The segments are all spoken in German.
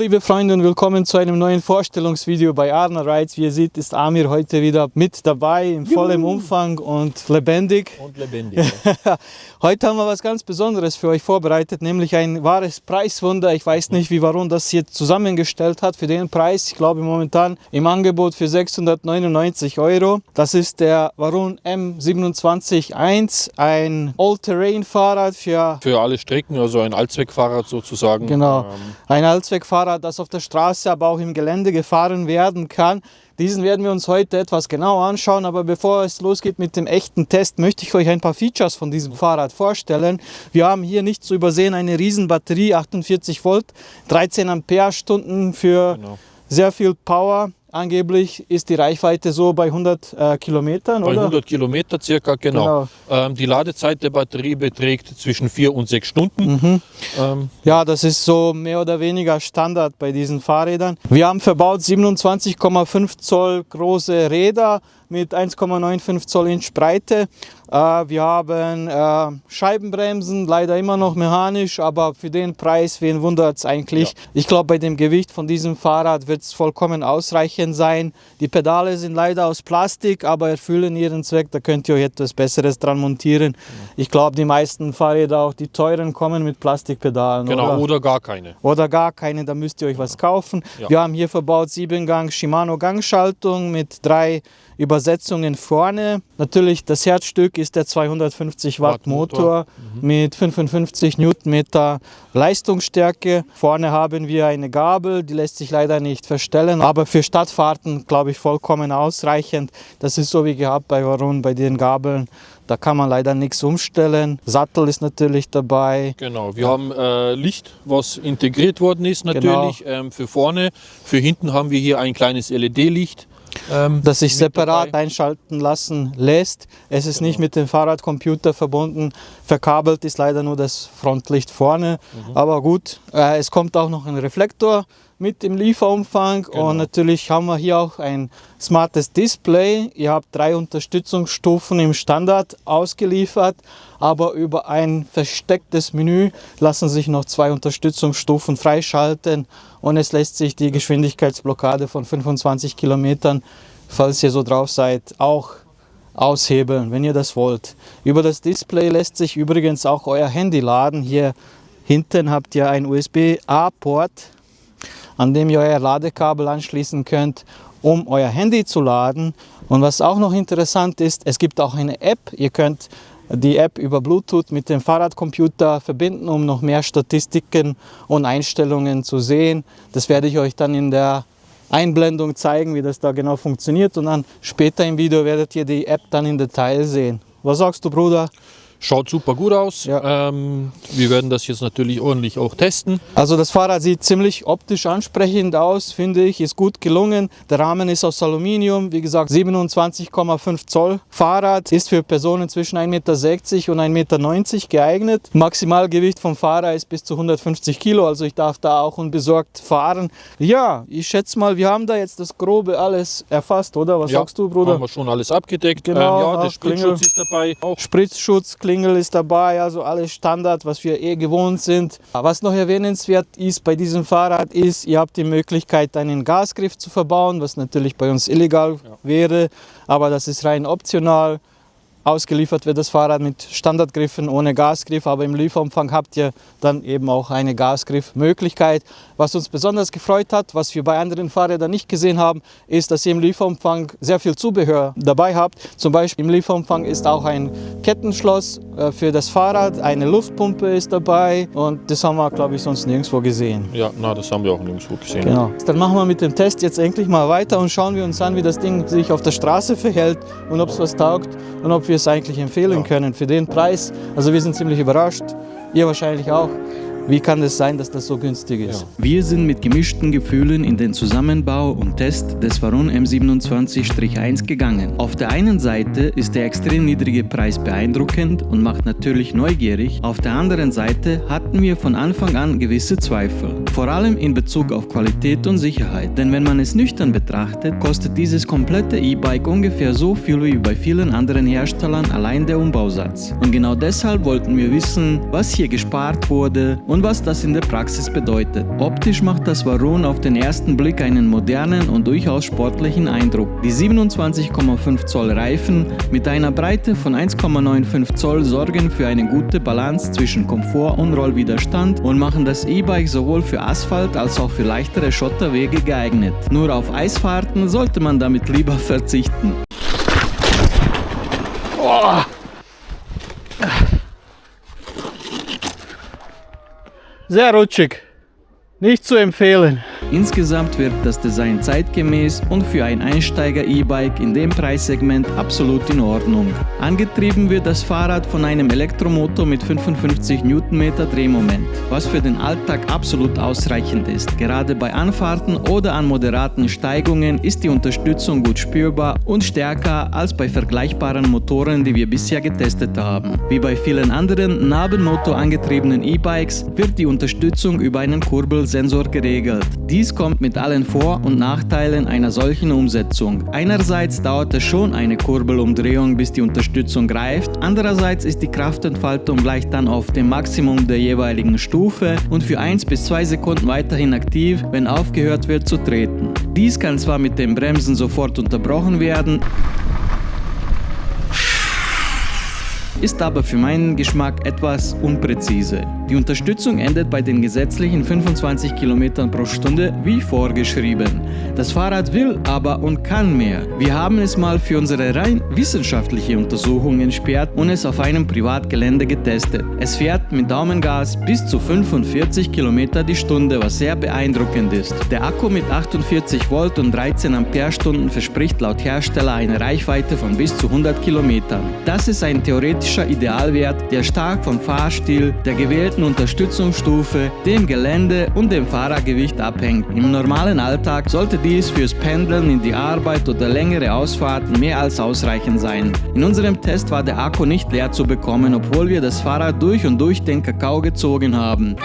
liebe Freunde und willkommen zu einem neuen Vorstellungsvideo bei Arna Rides. Wie ihr seht, ist Amir heute wieder mit dabei, in vollem Umfang und lebendig. Heute haben wir was ganz Besonderes für euch vorbereitet, nämlich ein wahres Preiswunder. Ich weiß nicht, wie Varun das hier zusammengestellt hat für den Preis. Ich glaube momentan im Angebot für 699 €. Das ist der Varun M27.1, ein All-Terrain-Fahrrad für alle Strecken, also ein Allzweckfahrrad sozusagen. Genau, ein Allzweckfahrrad, das auf der Straße, aber auch im Gelände gefahren werden kann. Diesen werden wir uns heute etwas genauer anschauen, aber bevor es losgeht mit dem echten Test, möchte ich euch ein paar Features von diesem Fahrrad vorstellen. Wir haben hier nicht zu übersehen eine riesen Batterie, 48 Volt, 13 Ampere-Stunden für sehr viel Power. Angeblich ist die Reichweite so bei 100 Kilometern, bei oder? 100 Kilometer circa, genau. Die Ladezeit der Batterie beträgt zwischen 4 und 6 Stunden. Ja, das ist so mehr oder weniger Standard bei diesen Fahrrädern. Wir haben verbaut 27,5 Zoll große Räder mit 1,95 Zoll Inch Breite. Wir haben Scheibenbremsen, leider immer noch mechanisch, aber für den Preis, wen wundert es eigentlich? Ja. Ich glaube, bei dem Gewicht von diesem Fahrrad wird es vollkommen ausreichend sein. Die Pedale sind leider aus Plastik, aber erfüllen ihren Zweck. Da könnt ihr euch etwas Besseres dran montieren. Ich glaube, die meisten Fahrräder, auch die teuren, kommen mit Plastikpedalen. Genau, oder gar keine. Oder gar keine, da müsst ihr euch was kaufen. Ja. Wir haben hier verbaut 7-Gang Shimano Gangschaltung mit 3 Übersetzungen vorne. Natürlich das Herzstück ist der 250 Watt Motor mit 55 Newtonmeter Leistungsstärke. Vorne haben wir eine Gabel, die lässt sich leider nicht verstellen, aber für Stadtfahrten glaube ich vollkommen ausreichend. Das ist so wie gehabt bei Varun, bei den Gabeln. Da kann man leider nichts umstellen. Sattel ist natürlich dabei. Genau, wir haben Licht, was integriert worden ist natürlich, für vorne. Für hinten haben wir hier ein kleines LED-Licht. Das sich separat einschalten lassen lässt. Es ist nicht mit dem Fahrradcomputer verbunden. Verkabelt ist leider nur das Frontlicht vorne. Aber gut, es kommt auch noch ein Reflektor mit dem Lieferumfang. Und natürlich haben wir hier auch ein smartes Display. Ihr habt 3 Unterstützungsstufen im Standard ausgeliefert, aber über ein verstecktes Menü lassen sich noch 2 Unterstützungsstufen freischalten und es lässt sich die Geschwindigkeitsblockade von 25 Kilometern, falls ihr so drauf seid, auch aushebeln, wenn ihr das wollt. Über das Display lässt sich übrigens auch euer Handy laden. Hier hinten habt ihr einen USB-A-Port, an dem ihr euer Ladekabel anschließen könnt, um euer Handy zu laden. Und was auch noch interessant ist, es gibt auch eine App. Ihr könnt die App über Bluetooth mit dem Fahrradcomputer verbinden, um noch mehr Statistiken und Einstellungen zu sehen. Das werde ich euch dann in der Einblendung zeigen, wie das da genau funktioniert. Und dann später im Video werdet ihr die App dann im Detail sehen. Was sagst du, Bruder? Schaut super gut aus. Ja. Wir werden das jetzt natürlich ordentlich auch testen. Also das Fahrrad sieht ziemlich optisch ansprechend aus, finde ich. Ist gut gelungen. Der Rahmen ist aus Aluminium. Wie gesagt, 27,5 Zoll. Fahrrad ist für Personen zwischen 1,60 Meter und 1,90 Meter geeignet. Maximalgewicht vom Fahrer ist bis zu 150 Kilo. Also ich darf da auch unbesorgt fahren. Ja, ich schätze mal, wir haben da jetzt das Grobe alles erfasst, oder? Was sagst du, Bruder? Haben wir schon alles abgedeckt. Genau, ja, der Spritzschutz ist dabei. Auch Spritzschutz, Klingel ist dabei, also alles Standard, was wir gewohnt sind. Was noch erwähnenswert ist bei diesem Fahrrad ist, ihr habt die Möglichkeit, einen Gasgriff zu verbauen, was natürlich bei uns illegal wäre, aber das ist rein optional. Ausgeliefert wird das Fahrrad mit Standardgriffen ohne Gasgriff, aber im Lieferumfang habt ihr dann eben auch eine Gasgriffmöglichkeit. Was uns besonders gefreut hat, was wir bei anderen Fahrrädern nicht gesehen haben, ist, dass ihr im Lieferumfang sehr viel Zubehör dabei habt. Zum Beispiel im Lieferumfang ist auch ein Kettenschloss für das Fahrrad, eine Luftpumpe ist dabei und das haben wir, glaube ich, sonst nirgendwo gesehen. Ja, das haben wir auch nirgendwo gesehen. Genau. Dann machen wir mit dem Test jetzt endlich mal weiter und schauen wir uns an, wie das Ding sich auf der Straße verhält und ob es was taugt und ob wir es eigentlich empfehlen können für den Preis. Also wir sind ziemlich überrascht, ihr wahrscheinlich auch. Wie kann es sein, dass das so günstig ist? Ja. Wir sind mit gemischten Gefühlen in den Zusammenbau und Test des Varun M27-1 gegangen. Auf der einen Seite ist der extrem niedrige Preis beeindruckend und macht natürlich neugierig. Auf der anderen Seite hatten wir von Anfang an gewisse Zweifel. Vor allem in Bezug auf Qualität und Sicherheit. Denn wenn man es nüchtern betrachtet, kostet dieses komplette E-Bike ungefähr so viel wie bei vielen anderen Herstellern allein der Umbausatz. Und genau deshalb wollten wir wissen, was hier gespart wurde und und was das in der Praxis bedeutet. Optisch macht das Varun auf den ersten Blick einen modernen und durchaus sportlichen Eindruck. Die 27,5 Zoll Reifen mit einer Breite von 1,95 Zoll sorgen für eine gute Balance zwischen Komfort und Rollwiderstand und machen das E-Bike sowohl für Asphalt als auch für leichtere Schotterwege geeignet. Nur auf Eisfahrten sollte man damit lieber verzichten. Oh. Sehr rutschig. Nicht zu empfehlen. Insgesamt wirkt das Design zeitgemäß und für ein Einsteiger-E-Bike in dem Preissegment absolut in Ordnung. Angetrieben wird das Fahrrad von einem Elektromotor mit 55 Newtonmeter Drehmoment, was für den Alltag absolut ausreichend ist. Gerade bei Anfahrten oder an moderaten Steigungen ist die Unterstützung gut spürbar und stärker als bei vergleichbaren Motoren, die wir bisher getestet haben. Wie bei vielen anderen Nabenmotor-angetriebenen E-Bikes wird die Unterstützung über einen Kurbelsensor geregelt. Dies kommt mit allen Vor- und Nachteilen einer solchen Umsetzung. Einerseits dauert es schon eine Kurbelumdrehung, bis die Unterstützung greift, andererseits ist die Kraftentfaltung gleich dann auf dem Maximum der jeweiligen Stufe und für 1 bis 2 Sekunden weiterhin aktiv, wenn aufgehört wird zu treten. Dies kann zwar mit dem Bremsen sofort unterbrochen werden, ist aber für meinen Geschmack etwas unpräzise. Die Unterstützung endet bei den gesetzlichen 25 km pro Stunde wie vorgeschrieben. Das Fahrrad will aber und kann mehr. Wir haben es mal für unsere rein wissenschaftliche Untersuchung entsperrt und es auf einem Privatgelände getestet. Es fährt mit Daumengas bis zu 45 km die Stunde, was sehr beeindruckend ist. Der Akku mit 48 Volt und 13 Ampere-Stunden verspricht laut Hersteller eine Reichweite von bis zu 100 km. Das ist ein theoretischer Idealwert, der stark vom Fahrstil, der gewählten Unterstützungsstufe, dem Gelände und dem Fahrergewicht abhängt. Im normalen Alltag sollte dies fürs Pendeln in die Arbeit oder längere Ausfahrten mehr als ausreichend sein. In unserem Test war der Akku nicht leer zu bekommen, obwohl wir das Fahrrad durch und durch den Kakao gezogen haben.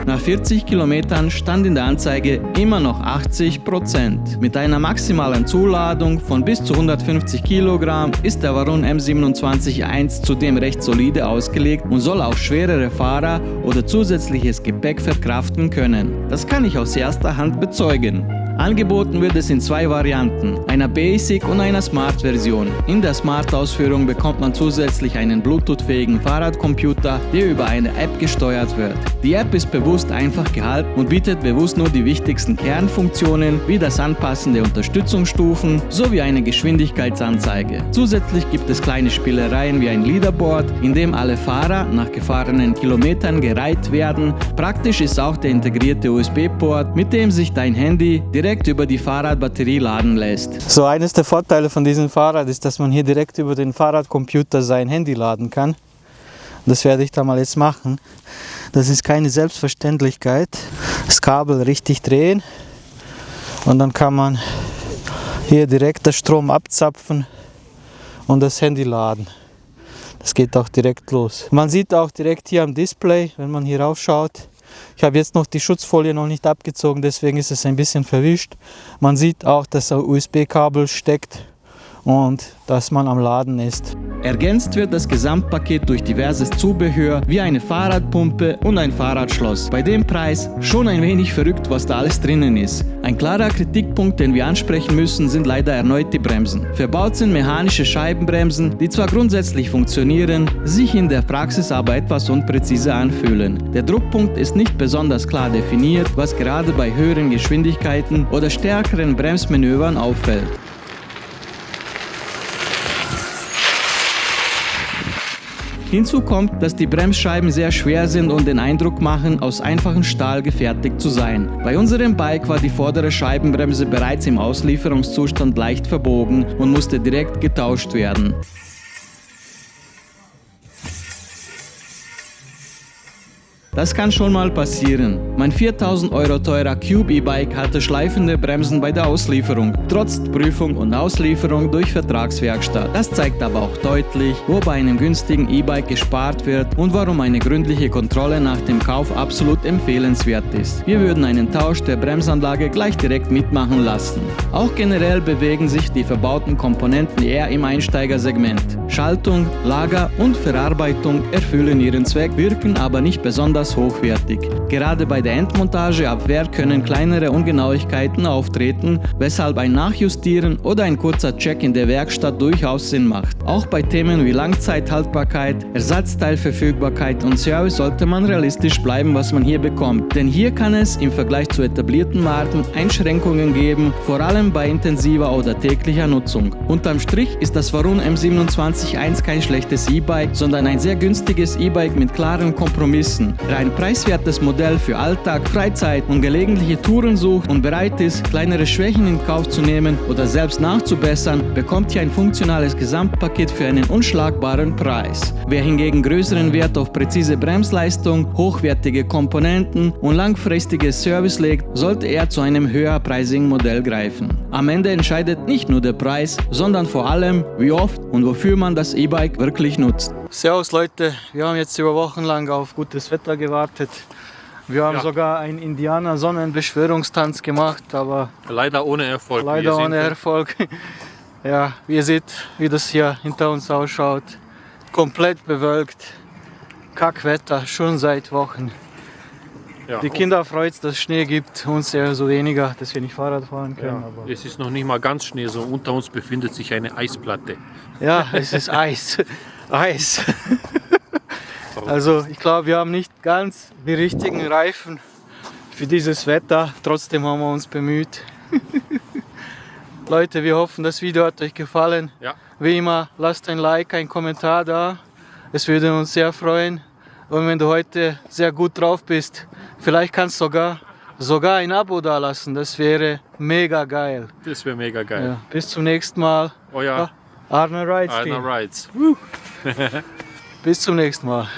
Nach 40 Kilometern stand in der Anzeige immer noch 80%. Mit einer maximalen Zuladung von bis zu 150 Kilogramm ist der Varun M27.1 zudem recht solide ausgelegt und soll auch schwerere Fahrer oder zusätzliches Gepäck verkraften können. Das kann ich aus erster Hand bezeugen. Angeboten wird es in 2 Varianten, einer Basic- und einer Smart-Version. In der Smart-Ausführung bekommt man zusätzlich einen Bluetooth-fähigen Fahrradcomputer, der über eine App gesteuert wird. Die App ist bewusst einfach gehalten und bietet bewusst nur die wichtigsten Kernfunktionen, wie das Anpassen der Unterstützungsstufen sowie eine Geschwindigkeitsanzeige. Zusätzlich gibt es kleine Spielereien wie ein Leaderboard, in dem alle Fahrer nach gefahrenen Kilometern gereiht werden. Praktisch ist auch der integrierte USB-Port, mit dem sich dein Handy direkt über die Fahrradbatterie laden lässt. So, eines der Vorteile von diesem Fahrrad ist, dass man hier direkt über den Fahrradcomputer sein Handy laden kann. Das werde ich da mal jetzt machen. Das ist keine Selbstverständlichkeit. Das Kabel richtig drehen und dann kann man hier direkt den Strom abzapfen und das Handy laden. Das geht auch direkt los. Man sieht auch direkt hier am Display, wenn man hier raufschaut. Ich habe jetzt noch die Schutzfolie noch nicht abgezogen, deswegen ist es ein bisschen verwischt. Man sieht auch, dass ein USB-Kabel steckt und dass man am Laden ist. Ergänzt wird das Gesamtpaket durch diverses Zubehör wie eine Fahrradpumpe und ein Fahrradschloss. Bei dem Preis schon ein wenig verrückt, was da alles drinnen ist. Ein klarer Kritikpunkt, den wir ansprechen müssen, sind leider erneut die Bremsen. Verbaut sind mechanische Scheibenbremsen, die zwar grundsätzlich funktionieren, sich in der Praxis aber etwas unpräzise anfühlen. Der Druckpunkt ist nicht besonders klar definiert, was gerade bei höheren Geschwindigkeiten oder stärkeren Bremsmanövern auffällt. Hinzu kommt, dass die Bremsscheiben sehr schwer sind und den Eindruck machen, aus einfachem Stahl gefertigt zu sein. Bei unserem Bike war die vordere Scheibenbremse bereits im Auslieferungszustand leicht verbogen und musste direkt getauscht werden. Das kann schon mal passieren. Mein 4.000 Euro teurer Cube E-Bike hatte schleifende Bremsen bei der Auslieferung, trotz Prüfung und Auslieferung durch Vertragswerkstatt. Das zeigt aber auch deutlich, wo bei einem günstigen E-Bike gespart wird und warum eine gründliche Kontrolle nach dem Kauf absolut empfehlenswert ist. Wir würden einen Tausch der Bremsanlage gleich direkt mitmachen lassen. Auch generell bewegen sich die verbauten Komponenten eher im Einsteigersegment. Schaltung, Lager und Verarbeitung erfüllen ihren Zweck, wirken aber nicht besonders hochwertig. Gerade bei der Endmontage ab Werk können kleinere Ungenauigkeiten auftreten, weshalb ein Nachjustieren oder ein kurzer Check in der Werkstatt durchaus Sinn macht. Auch bei Themen wie Langzeithaltbarkeit, Ersatzteilverfügbarkeit und Service sollte man realistisch bleiben, was man hier bekommt. Denn hier kann es im Vergleich zu etablierten Marken Einschränkungen geben, vor allem bei intensiver oder täglicher Nutzung. Unterm Strich ist das Varun M27.1 kein schlechtes E-Bike, sondern ein sehr günstiges E-Bike mit klaren Kompromissen. Wer ein preiswertes Modell für Alltag, Freizeit und gelegentliche Touren sucht und bereit ist, kleinere Schwächen in Kauf zu nehmen oder selbst nachzubessern, bekommt hier ein funktionales Gesamtpaket für einen unschlagbaren Preis. Wer hingegen größeren Wert auf präzise Bremsleistung, hochwertige Komponenten und langfristige Service legt, sollte er zu einem höherpreisigen Modell greifen. Am Ende entscheidet nicht nur der Preis, sondern vor allem, wie oft und wofür man das E-Bike wirklich nutzt. Servus Leute, wir haben jetzt über Wochen lang auf gutes Wetter gewartet. Wir haben Ja. sogar einen Indianer-Sonnenbeschwörungstanz gemacht, aber Leider ohne Erfolg. leider ohne Erfolg. Ja, wie ihr seht, wie das hier hinter uns ausschaut. Komplett bewölkt. Kackwetter, schon seit Wochen. Ja. Die Kinder freut es, dass es Schnee gibt, uns eher so weniger, dass wir nicht Fahrrad fahren können. Ja, Aber es ist noch nicht mal ganz Schnee, so unter uns befindet sich eine Eisplatte. ja, es ist Eis. Eis. Also ich glaube, wir haben nicht ganz die richtigen Reifen für dieses Wetter. Trotzdem haben wir uns bemüht. Leute, wir hoffen, das Video hat euch gefallen. Ja. Wie immer, lasst ein Like, einen Kommentar da. Es würde uns sehr freuen. Und wenn du heute sehr gut drauf bist, vielleicht kannst du sogar ein Abo da lassen. Das wäre mega geil. Das wäre mega geil. Ja, bis zum nächsten Mal. Euer Arne Rides Arna Team. Rides. Bis zum nächsten Mal.